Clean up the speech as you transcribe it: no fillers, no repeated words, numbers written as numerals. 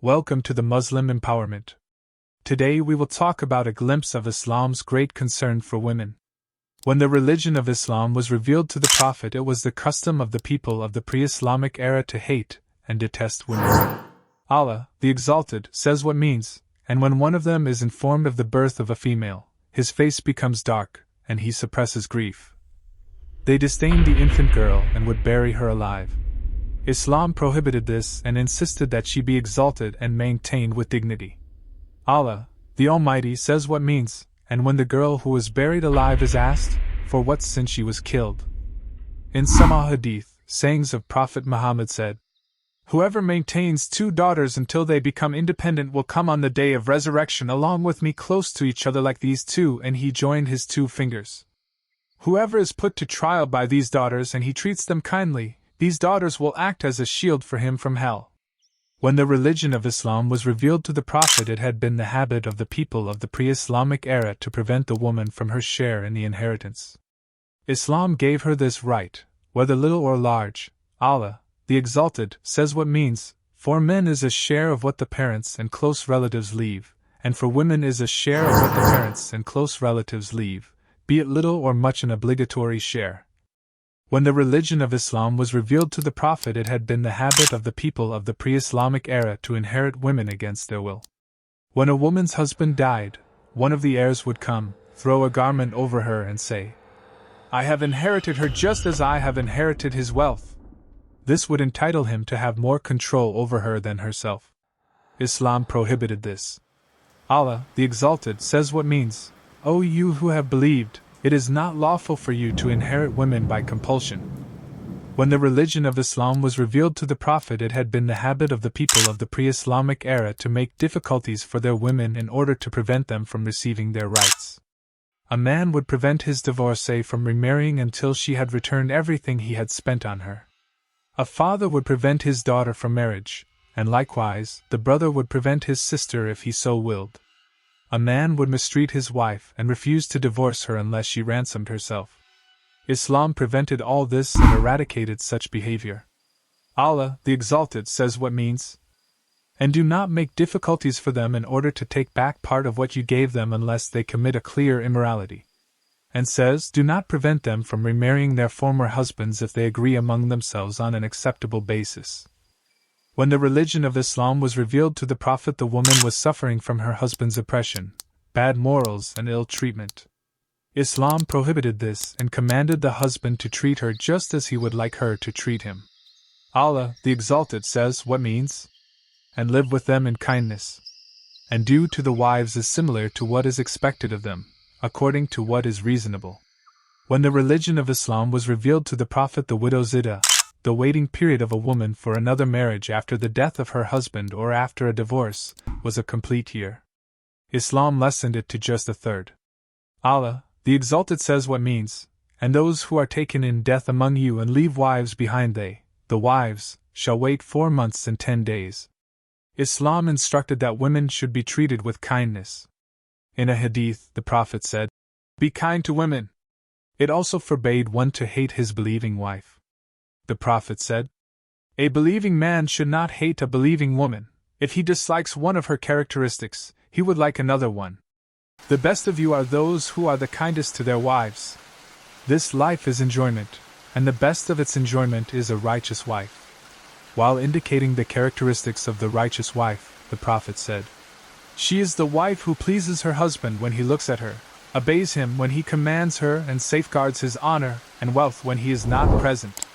Welcome to the Muslim Empowerment. Today we will talk about a glimpse of Islam's great concern for women. When the religion of Islam was revealed to the Prophet, it was the custom of the people of the pre-Islamic era to hate and detest women. Allah, the Exalted, says what means, and when one of them is informed of the birth of a female, his face becomes dark, and he suppresses grief. They disdained the infant girl and would bury her alive. Islam prohibited this and insisted that she be exalted and maintained with dignity. Allah, the Almighty, says what means, and when the girl who was buried alive is asked, for what sin she was killed. In some hadith, sayings of Prophet Muhammad said, "Whoever maintains 2 daughters until they become independent will come on the day of resurrection along with me close to each other like these 2, and he joined his 2 fingers. Whoever is put to trial by these daughters and he treats them kindly, these daughters will act as a shield for him from hell." When the religion of Islam was revealed to the Prophet, it had been the habit of the people of the pre-Islamic era to prevent the woman from her share in the inheritance. Islam gave her this right, whether little or large. Allah, the Exalted, says what means, for men is a share of what the parents and close relatives leave, and for women is a share of what the parents and close relatives leave, be it little or much an obligatory share. When the religion of Islam was revealed to the Prophet, it had been the habit of the people of the pre-Islamic era to inherit women against their will. When a woman's husband died, one of the heirs would come, throw a garment over her and say, "I have inherited her just as I have inherited his wealth." This would entitle him to have more control over her than herself. Islam prohibited this. Allah, the Exalted, says what means, "O you who have believed, it is not lawful for you to inherit women by compulsion." When the religion of Islam was revealed to the Prophet, it had been the habit of the people of the pre-Islamic era to make difficulties for their women in order to prevent them from receiving their rights. A man would prevent his divorcee from remarrying until she had returned everything he had spent on her. A father would prevent his daughter from marriage, and likewise, the brother would prevent his sister if he so willed. A man would mistreat his wife and refuse to divorce her unless she ransomed herself. Islam prevented all this and eradicated such behavior. Allah, the Exalted, says what means, "And do not make difficulties for them in order to take back part of what you gave them unless they commit a clear immorality." And says, "Do not prevent them from remarrying their former husbands if they agree among themselves on an acceptable basis." When the religion of Islam was revealed to the Prophet, the woman was suffering from her husband's oppression, bad morals, and ill treatment. Islam prohibited this and commanded the husband to treat her just as he would like her to treat him. Allah, the Exalted, says what means, "And live with them in kindness. And do to the wives as similar to what is expected of them, according to what is reasonable." When the religion of Islam was revealed to the Prophet, the widow's iddah, the waiting period of a woman for another marriage after the death of her husband or after a divorce, was a complete year. Islam lessened it to just a third. Allah, the Exalted, says what means, "And those who are taken in death among you and leave wives behind, they, the wives, shall wait 4 months and 10 days. Islam instructed that women should be treated with kindness. In a hadith, the Prophet said, "Be kind to women." It also forbade one to hate his believing wife. The Prophet said, "A believing man should not hate a believing woman. If he dislikes one of her characteristics, he would like another one. The best of you are those who are the kindest to their wives. This life is enjoyment, and the best of its enjoyment is a righteous wife." While indicating the characteristics of the righteous wife, the Prophet said, "She is the wife who pleases her husband when he looks at her, obeys him when he commands her, and safeguards his honor and wealth when he is not present."